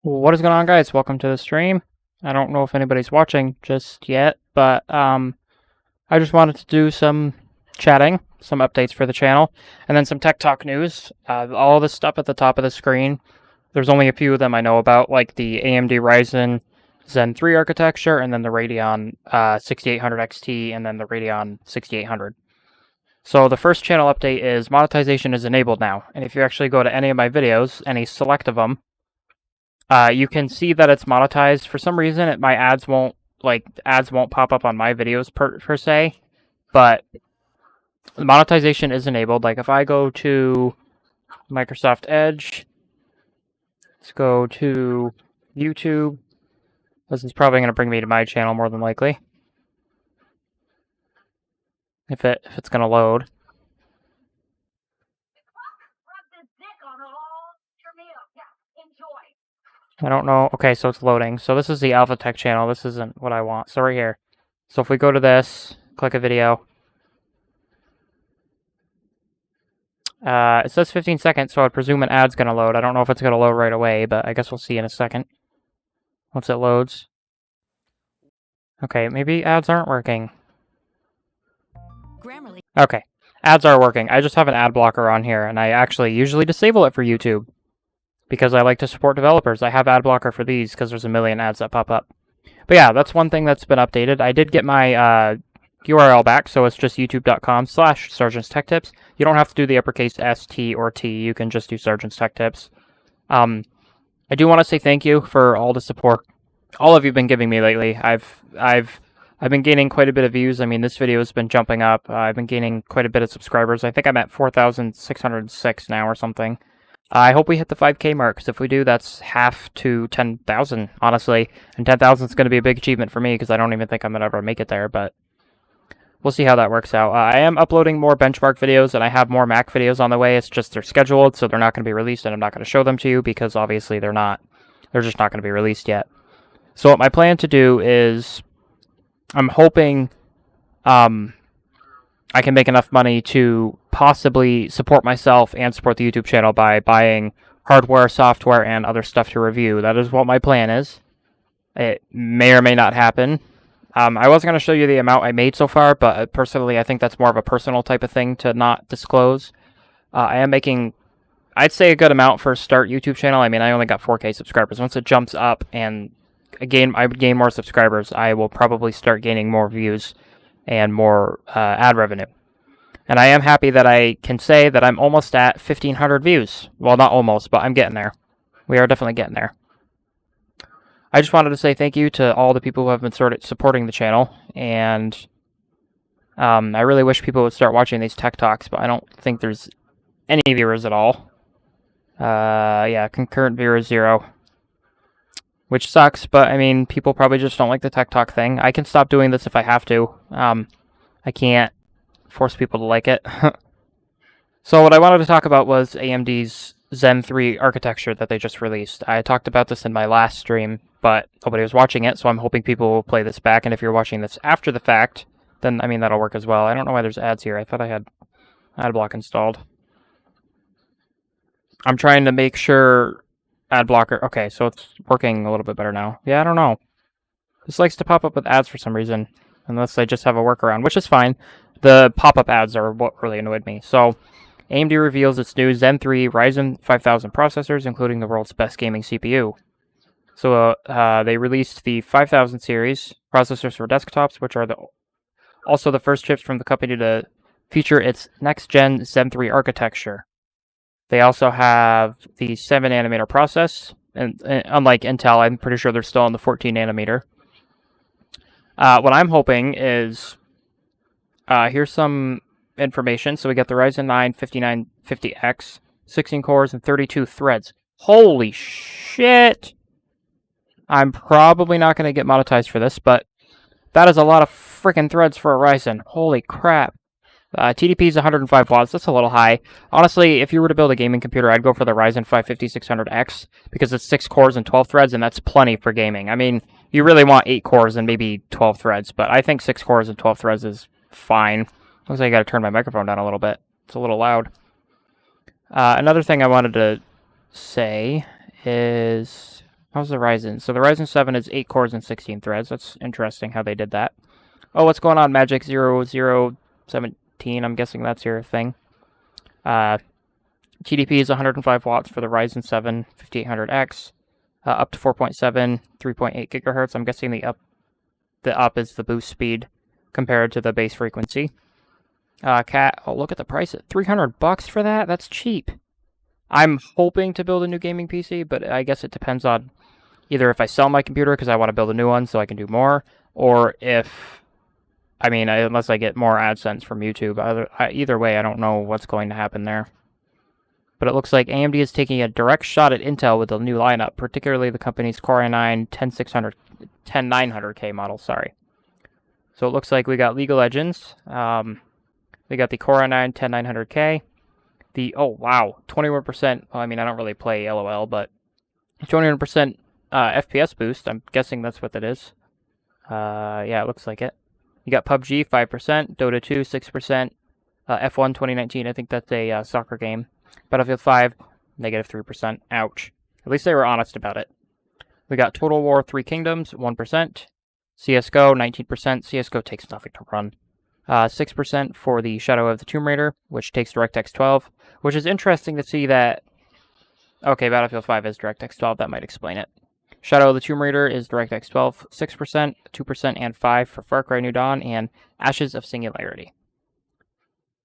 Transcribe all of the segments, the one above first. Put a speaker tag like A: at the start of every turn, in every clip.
A: What is going on, guys? Welcome to the stream. I don't know if anybody's watching just yet, but I just wanted to do some chatting, some updates for the channel, and then some Tech Talk news. All this stuff at the top of the screen, there's only a few of them I know about, like the AMD Ryzen Zen 3 architecture, and then the Radeon 6800 XT, and then the Radeon 6800. So the first channel update is monetization is enabled now, and if you actually go to any of my videos, any select of them, you can see that it's monetized. For some reason, my ads won't pop up on my videos per se, but the monetization is enabled. Like if I go to Microsoft Edge, let's go to YouTube. This is probably going to bring me to my channel more than likely, if it's going to load. I don't know. Okay, so it's loading. So this is the Alpha Tech channel. This isn't what I want. So right here. So if we go to this, click a video. It says 15 seconds, so I'd presume an ad's going to load. I don't know if it's going to load right away, but I guess we'll see in a second once it loads. Okay, maybe ads aren't working.
B: Grammarly.
A: Okay, ads are working. I just have an ad blocker on here, and I actually usually disable it for YouTube because I like to support developers. I have ad blocker for these because there's a million ads that pop up. But yeah, that's one thing that's been updated. I did get my URL back, so it's just youtube.com/SergeantsTechTips. You don't have to do the uppercase S, T, or T. You can just do Sergeant's Tech Tips. I do want to say thank you for all the support all of you have been giving me lately. I've been gaining quite a bit of views. I mean, this video has been jumping up. I've been gaining quite a bit of subscribers. I think I'm at 4,606 now or something. I hope we hit the 5K mark, because if we do, that's half to 10,000, honestly. And 10,000 is going to be a big achievement for me, because I don't even think I'm going to ever make it there, but we'll see how that works out. I am uploading more benchmark videos, and I have more Mac videos on the way. It's just they're scheduled, so they're not going to be released, and I'm not going to show them to you, because obviously they're just not going to be released yet. So what my plan to do is, I'm hoping I can make enough money to possibly support myself and support the YouTube channel by buying hardware, software, and other stuff to review. That is what my plan is. It may or may not happen. I wasn't going to show you the amount I made so far, but personally I think that's more of a personal type of thing to not disclose. I am making, I'd say, a good amount for a start YouTube channel. I mean, I only got 4K subscribers. Once it jumps up and I gain more subscribers, I will probably start gaining more views and more ad revenue. And I am happy that I can say that I'm almost at 1,500 views. Well, not almost, but I'm getting there. We are definitely getting there. I just wanted to say thank you to all the people who have been supporting the channel, and I really wish people would start watching these Tech Talks, but I don't think there's any viewers at all. Yeah, concurrent viewers 0. Which sucks, but I mean, people probably just don't like the Tech Talk thing. I can stop doing this if I have to. I can't force people to like it. So what I wanted to talk about was AMD's Zen 3 architecture that they just released. I talked about this in my last stream, but nobody was watching it, so I'm hoping people will play this back, and if you're watching this after the fact, then, I mean, that'll work as well. I don't know why there's ads here. I thought I had ad block installed. I'm trying to make sure ad blocker. Okay, so it's working a little bit better now. Yeah, I don't know. This likes to pop up with ads for some reason, unless I just have a workaround, which is fine. The pop-up ads are what really annoyed me. So, AMD reveals its new Zen 3 Ryzen 5000 processors, including the world's best gaming CPU. So, they released the 5000 series processors for desktops, which are also the first chips from the company to feature its next-gen Zen 3 architecture. They also have the 7nm process, and unlike Intel, I'm pretty sure they're still on the 14nm. What I'm hoping is, here's some information. So we got the Ryzen 9 5950X, 16 cores and 32 threads. Holy shit! I'm probably not going to get monetized for this, but that is a lot of freaking threads for a Ryzen. Holy crap. TDP is 105 watts. That's a little high. Honestly, if you were to build a gaming computer, I'd go for the Ryzen 5 5600X because it's 6 cores and 12 threads, and that's plenty for gaming. I mean, you really want 8 cores and maybe 12 threads, but I think 6 cores and 12 threads is fine. Looks like I got to turn my microphone down a little bit. It's a little loud. Another thing I wanted to say is... How's the Ryzen? So the Ryzen 7 is 8 cores and 16 threads. That's interesting how they did that. Oh, what's going on, Magic 0017? I'm guessing that's your thing. TDP is 105 watts for the Ryzen 7 5800X. Up to 4.7, 3.8 gigahertz. I'm guessing the up is the boost speed compared to the base frequency. Cat, oh, look at the price at $300 for that. That's cheap. I'm hoping to build a new gaming PC, but I guess it depends on either if I sell my computer because I want to build a new one so I can do more, or if, I mean, unless I get more AdSense from YouTube. Either way, I don't know what's going to happen there. But it looks like AMD is taking a direct shot at Intel with the new lineup, particularly the company's Core i9 10900K model. Sorry. So it looks like we got League of Legends. We got the Core i9 10900K. Oh wow, 21%. Well, I mean, I don't really play LOL, but 21% FPS boost. I'm guessing that's what that is. Yeah, it looks like it. You got PUBG 5%, Dota 2 6%, F1 2019. I think that's a soccer game. Battlefield 5 negative 3%. Ouch. At least they were honest about it. We got Total War 3 Kingdoms 1%, CS:GO 19%. CS:GO takes nothing to run. 6% for the Shadow of the Tomb Raider, which takes DirectX 12, which is interesting to see that. Okay, Battlefield 5 is DirectX 12. That might explain it. Shadow of the Tomb Raider is DirectX 12, 6%, 2%, and 5% for Far Cry New Dawn and Ashes of Singularity.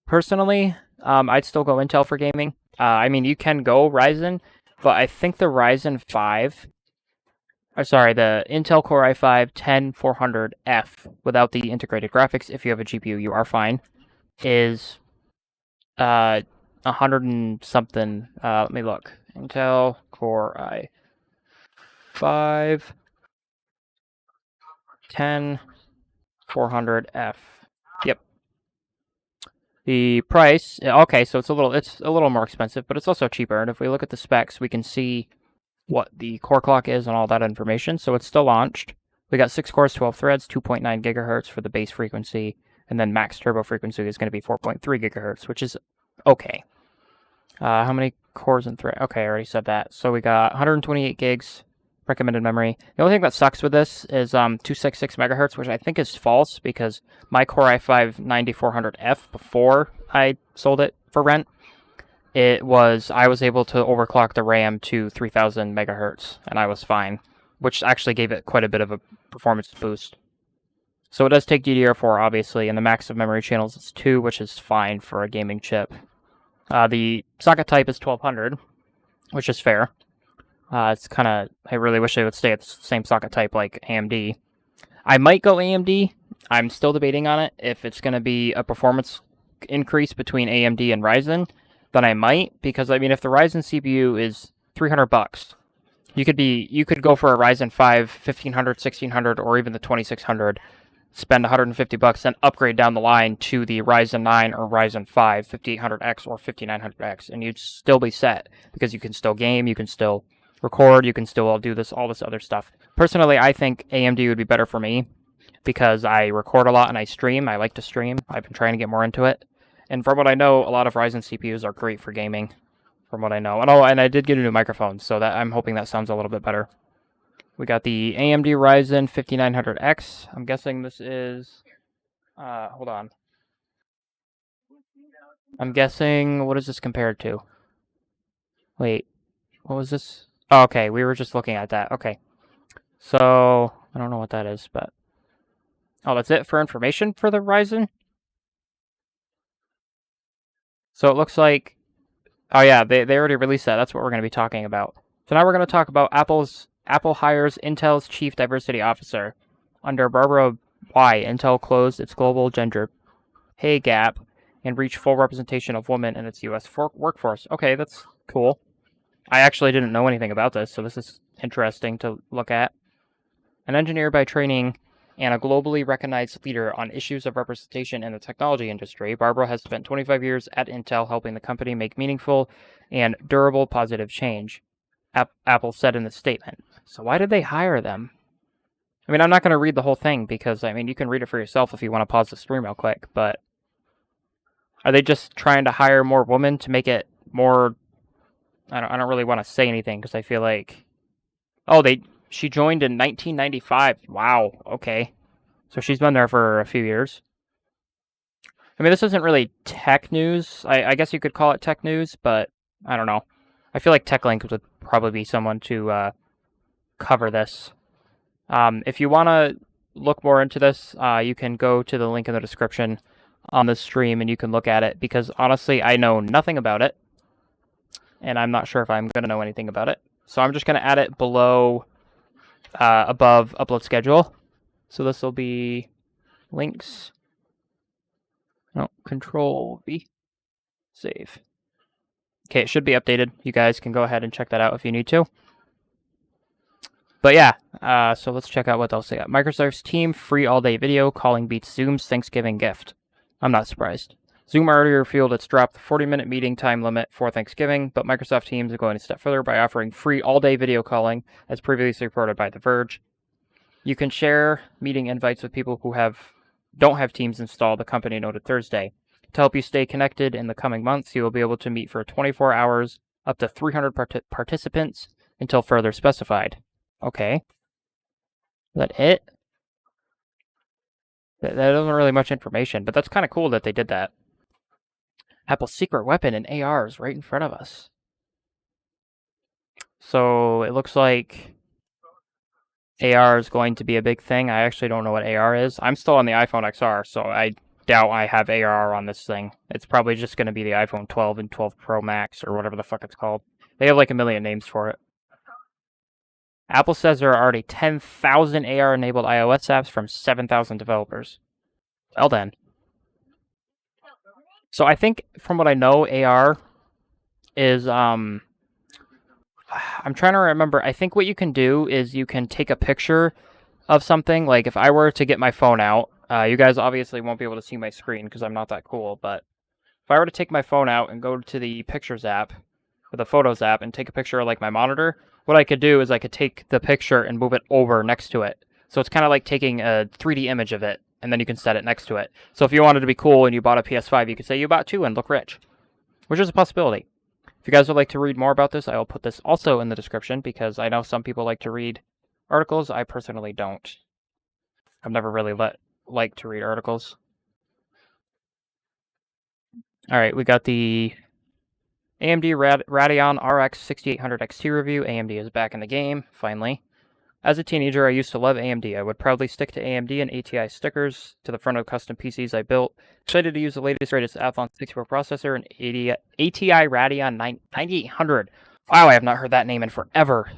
A: Personally, I'd still go Intel for gaming. I mean, you can go Ryzen, but I think the Ryzen 5, the Intel Core i5 10400F without the integrated graphics, if you have a GPU, you are fine, is 100 and something. Let me look. Intel Core i5 10400F. Yep. The price, okay, so it's a little more expensive, but it's also cheaper. And if we look at the specs, we can see what the core clock is and all that information. So it's still launched. We got 6 cores, 12 threads, 2.9 gigahertz for the base frequency, and then max turbo frequency is going to be 4.3 gigahertz, which is okay. How many cores and threads? Okay, I already said that. So we got 128 gigs recommended memory. The only thing that sucks with this is 266 megahertz, which I think is false because my Core i5 9400F before I sold it for rent, I was able to overclock the RAM to 3000 megahertz, and I was fine, which actually gave it quite a bit of a performance boost. So it does take DDR4, obviously, and the max of memory channels is 2, which is fine for a gaming chip. The socket type is 1200, which is fair. It's kind of, I really wish they would stay at the same socket type like AMD. I might go AMD. I'm still debating on it. If it's going to be a performance increase between AMD and Ryzen, then I might, because I mean, if the Ryzen CPU is $300, you could go for a Ryzen 5 1500, 1600, or even the 2600, spend $150 and upgrade down the line to the Ryzen 9 or Ryzen 5 5800X or 5900X, and you'd still be set because you can still game, you can still record, you can still all this other stuff. Personally, I think AMD would be better for me because I record a lot and I stream. I like to stream. I've been trying to get more into it. And from what I know, a lot of Ryzen CPUs are great for gaming, from what I know. And I did get a new microphone, so that I'm hoping that sounds a little bit better. We got the AMD Ryzen 5900X. I'm guessing this is, hold on. I'm guessing, what is this compared to? Wait, what was this? Oh, okay, we were just looking at that. Okay. So, I don't know what that is, but... Oh, that's it for information for the Ryzen? So it looks like... Oh yeah, they already released that. That's what we're going to be talking about. So now we're going to talk about Apple hires Intel's Chief Diversity Officer. Under Barbara Y, Intel closed its global gender pay gap and reached full representation of women in its U.S. workforce. Okay, that's cool. I actually didn't know anything about this, so this is interesting to look at. An engineer by training and a globally recognized leader on issues of representation in the technology industry, Barbara has spent 25 years at Intel helping the company make meaningful and durable positive change, Apple said in the statement. So why did they hire them? I mean, I'm not going to read the whole thing because, I mean, you can read it for yourself if you want to pause the stream real quick, but are they just trying to hire more women to make it more... I don't really want to say anything because I feel like Oh, she joined in 1995. Wow, okay. So she's been there for a few years. I mean, this isn't really tech news. I guess you could call it tech news, but I don't know. I feel like TechLink would probably be someone to cover this. If you want to look more into this, you can go to the link in the description on the stream and you can look at it, because honestly, I know nothing about it, and I'm not sure if I'm going to know anything about it. So I'm just going to add it below, above upload schedule. So this will be links. No, Control V. Save. Okay, it should be updated. You guys can go ahead and check that out if you need to. But yeah, so let's check out what else they got. Microsoft's Team free all-day video calling beats Zoom's Thanksgiving gift. I'm not surprised. Zoom already revealed it's dropped the 40-minute meeting time limit for Thanksgiving, but Microsoft Teams is going a step further by offering free all-day video calling, as previously reported by The Verge. You can share meeting invites with people who don't have Teams installed, the company noted Thursday. To help you stay connected in the coming months, you will be able to meet for 24 hours, up to 300 participants, until further specified. Okay. Is that it? That isn't really much information, but that's kind of cool that they did that. Apple's secret weapon in AR is right in front of us. So it looks like AR is going to be a big thing. I actually don't know what AR is. I'm still on the iPhone XR, so I doubt I have AR on this thing. It's probably just going to be the iPhone 12 and 12 Pro Max, or whatever the fuck it's called. They have like a million names for it. Apple says there are already 10,000 AR-enabled iOS apps from 7,000 developers. Well then. So I think, from what I know, AR is, I'm trying to remember. I think what you can do is you can take a picture of something. Like, if I were to get my phone out, you guys obviously won't be able to see my screen because I'm not that cool, but if I were to take my phone out and go to the Pictures app, or the Photos app, and take a picture of, like, my monitor, what I could do is I could take the picture and move it over next to it. So it's kind of like taking a 3D image of it, and then you can set it next to it. So if you wanted to be cool and you bought a PS5, you could say you bought two and look rich, which is a possibility. If you guys would like to read more about this, I will put this also in the description, because I know some people like to read articles. I personally don't. I've never really liked to read articles. All right, we got the AMD Radeon RX 6800 XT review. AMD is back in the game, finally. As a teenager, I used to love AMD. I would proudly stick to AMD and ATI stickers to the front of custom PCs I built. Excited to use the latest greatest Athlon 64 processor and ATI Radeon 9800. Wow, I have not heard that name in forever.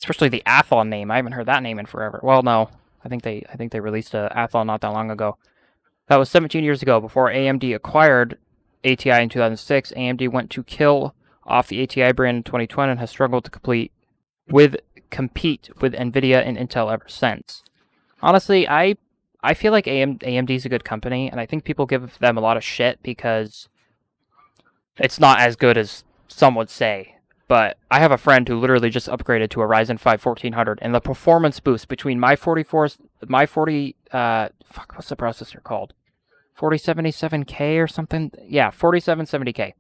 A: Especially the Athlon name. I haven't heard that name in forever. Well, no. I think they released a Athlon not that long ago. That was 17 years ago, before AMD acquired ATI in 2006. AMD went to kill off the ATI brand in 2020 and has struggled to compete with Nvidia and Intel ever since. Honestly, I feel like AMD is a good company, and I think people give them a lot of shit because it's not as good as some would say. But I have a friend who literally just upgraded to a Ryzen 5 1400, and the performance boost between what's the processor called? 4077K or something? Yeah, 4770K.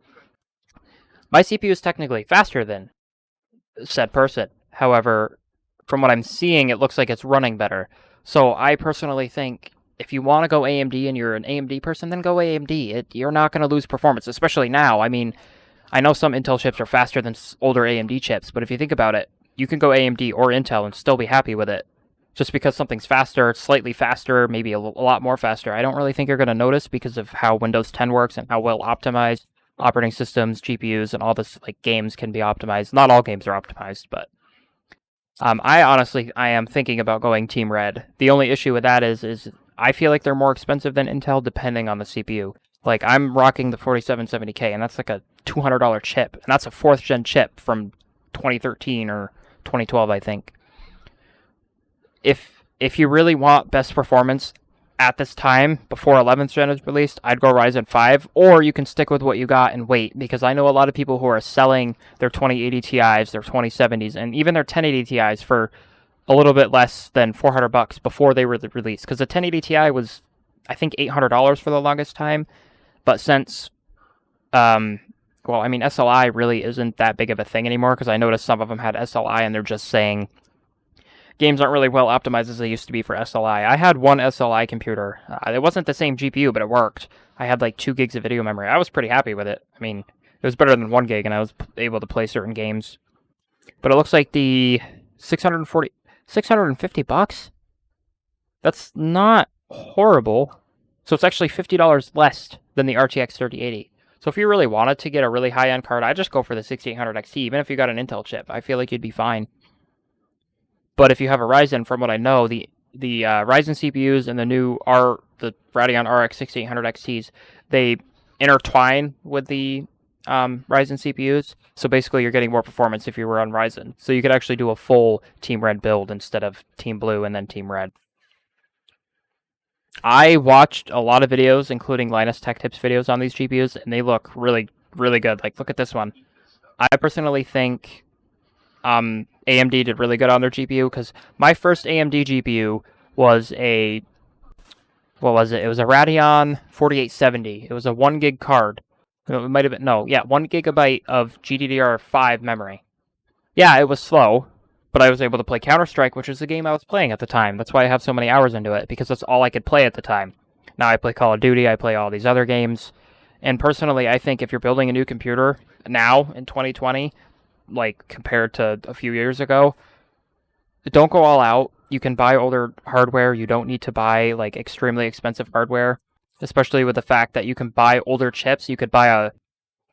A: My CPU is technically faster than said person. However, from what I'm seeing, it looks like it's running better. So I personally think if you want to go AMD and you're an AMD person, then go AMD. You're not going to lose performance, especially now. I mean, I know some Intel chips are faster than older AMD chips, but if you think about it, you can go AMD or Intel and still be happy with it. Just because something's faster, slightly faster, maybe a lot more faster, I don't really think you're going to notice because of how Windows 10 works and how well optimized operating systems, GPUs, and all this like games can be optimized. Not all games are optimized, but I am thinking about going Team Red. The only issue with that is I feel like they're more expensive than Intel depending on the CPU. Like, I'm rocking the 4770K, and that's like a $200 chip, and that's a 4th gen chip from 2013 or 2012, I think. If you really want best performance at this time, before 11th gen is released, I'd go Ryzen 5, or you can stick with what you got and wait, because I know a lot of people who are selling their 2080 Ti's, their 2070s, and even their 1080 Ti's for a little bit less than $400 before they were released, because the 1080 Ti was, I think, $800 for the longest time, but since, SLI really isn't that big of a thing anymore, because I noticed some of them had SLI, and they're just saying games aren't really well optimized as they used to be for SLI. I had one SLI computer. It wasn't the same GPU, but it worked. I had like 2 gigs of video memory. I was pretty happy with it. I mean, it was better than 1 gig, and I was able to play certain games. But it looks like the 650 bucks? That's not horrible. So it's actually $50 less than the RTX 3080. So if you really wanted to get a really high-end card, I'd just go for the 6800 XT, even if you got an Intel chip. I feel like you'd be fine. But if you have a Ryzen, from what I know, the Ryzen CPUs and the Radeon RX 6800 XTs, they intertwine with the Ryzen CPUs. So basically, you're getting more performance if you were on Ryzen. So you could actually do a full Team Red build instead of Team Blue and then Team Red. I watched a lot of videos, including Linus Tech Tips videos on these GPUs, and they look really, really good. Like, look at this one. I personally think AMD did really good on their GPU, because my first AMD GPU was what was it? It was a Radeon 4870. It was a 1 gig card. It might have been, 1 gigabyte of GDDR5 memory. Yeah, it was slow, but I was able to play Counter-Strike, which is the game I was playing at the time. That's why I have so many hours into it, because that's all I could play at the time. Now I play Call of Duty, I play all these other games, and personally, I think if you're building a new computer now in 2020, like compared to a few years ago, don't go all out. You can buy older hardware. You don't need to buy like extremely expensive hardware, especially with the fact that you can buy older chips. You could buy a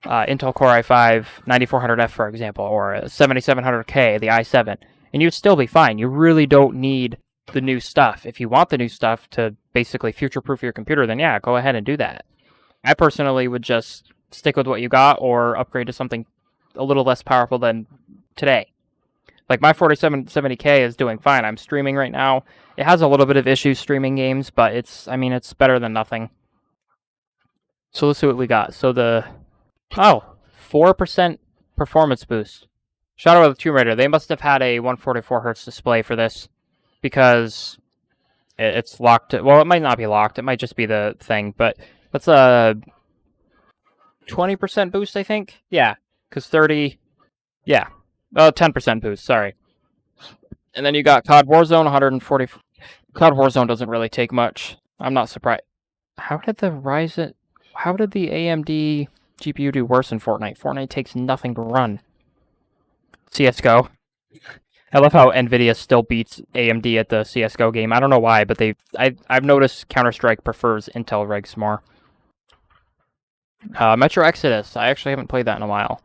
A: Intel Core i5 9400F, for example, or a 7700K, the i7, and you'd still be fine. You really don't need the new stuff. If you want the new stuff to basically future-proof your computer, then yeah, go ahead and do that. I personally would just stick with what you got or upgrade to something a little less powerful than today. Like my 4770K is doing fine. I'm streaming right now. It has a little bit of issues streaming games, but it's better than nothing. So let's see what we got. So 4% performance boost. Shadow of the Tomb Raider. They must have had a 144 Hz display for this, because it's locked. Well, it might not be locked. It might just be the thing, but that's a 20% boost, I think. Yeah, because 10% boost, sorry. And then you got COD Warzone, 140. COD Warzone doesn't really take much. I'm not surprised. How did the AMD GPU do worse in Fortnite? Fortnite takes nothing to run. CSGO. I love how Nvidia still beats AMD at the CSGO game. I don't know why, but I've noticed Counter-Strike prefers Intel regs more. Metro Exodus. I actually haven't played that in a while.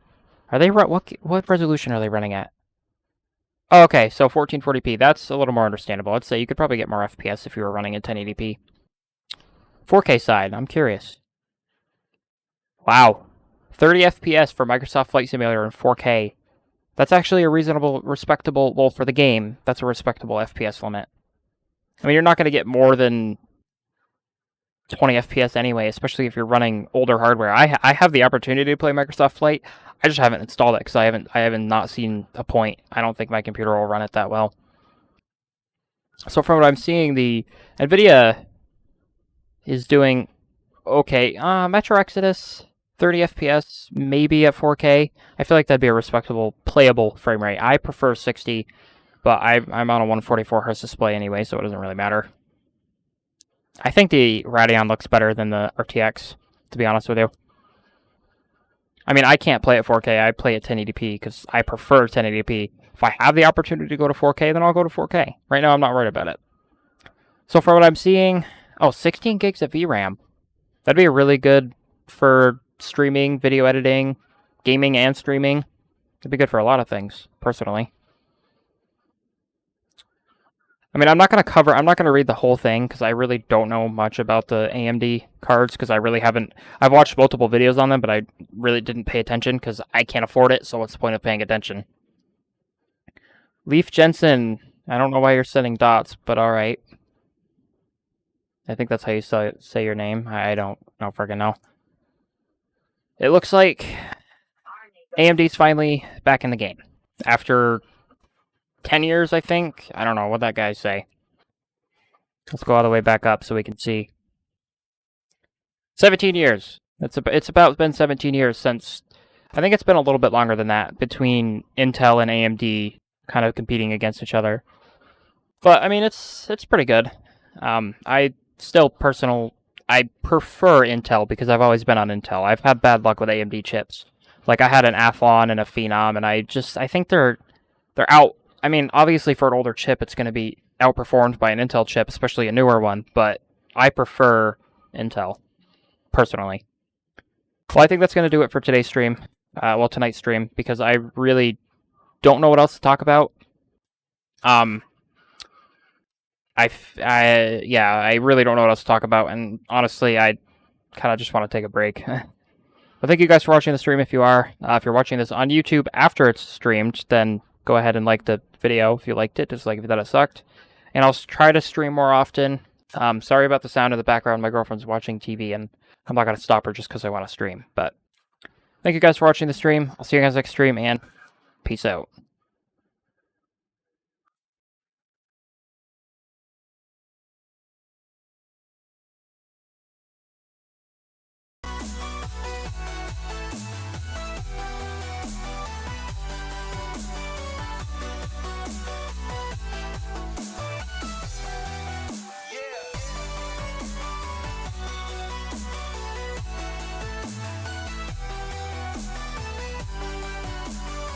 A: Are they what resolution are they running at? Oh, okay, so 1440p. That's a little more understandable. I'd say you could probably get more FPS if you were running at 1080p. 4K side. I'm curious. Wow. 30 FPS for Microsoft Flight Simulator in 4K. That's actually a respectable, well, for the game, that's a respectable FPS limit. I mean, you're not going to get more than 20 FPS anyway, especially if you're running older hardware. I have the opportunity to play Microsoft Flight. I just haven't installed it because I haven't not seen a point. I don't think my computer will run it that well. So from what I'm seeing, the Nvidia is doing okay. Metro Exodus, 30 FPS, maybe at 4K. I feel like that'd be a respectable, playable frame rate. I prefer 60, but I'm on a 144 Hz display anyway, so it doesn't really matter. I think the Radeon looks better than the RTX, to be honest with you. I mean, I can't play at 4K. I play at 1080p because I prefer 1080p. If I have the opportunity to go to 4K, then I'll go to 4K. Right now, I'm not worried about it. So for what I'm seeing, 16 gigs of VRAM. That'd be really good for streaming, video editing, gaming, and streaming. It'd be good for a lot of things, personally. I mean, I'm not going to read the whole thing because I really don't know much about the AMD cards because I really haven't. I've watched multiple videos on them, but I really didn't pay attention because I can't afford it, so what's the point of paying attention? Leaf Jensen, I don't know why you're setting dots, but alright. I think that's how you say your name. I don't friggin' know. It looks like AMD's finally back in the game. After 10 years, I think. I don't know what that guy say. Let's go all the way back up so we can see. 17 years. It's about been 17 years since. I think it's been a little bit longer than that between Intel and AMD kind of competing against each other. But I mean, it's pretty good. I prefer Intel because I've always been on Intel. I've had bad luck with AMD chips. Like I had an Athlon and a Phenom, and I think they're out. I mean, obviously for an older chip, it's going to be outperformed by an Intel chip, especially a newer one. But I prefer Intel personally. Well, I think that's going to do it for today's stream. Tonight's stream, because I really don't know what else to talk about. I really don't know what else to talk about, and honestly, I kind of just want to take a break. But thank you guys for watching the stream. If you are, if you're watching this on YouTube after it's streamed, then go ahead and like the video if you liked it, dislike if you thought it sucked. And I'll try to stream more often. Sorry about the sound in the background. My girlfriend's watching TV, and I'm not going to stop her just because I want to stream. But thank you guys for watching the stream. I'll see you guys next stream, and peace out.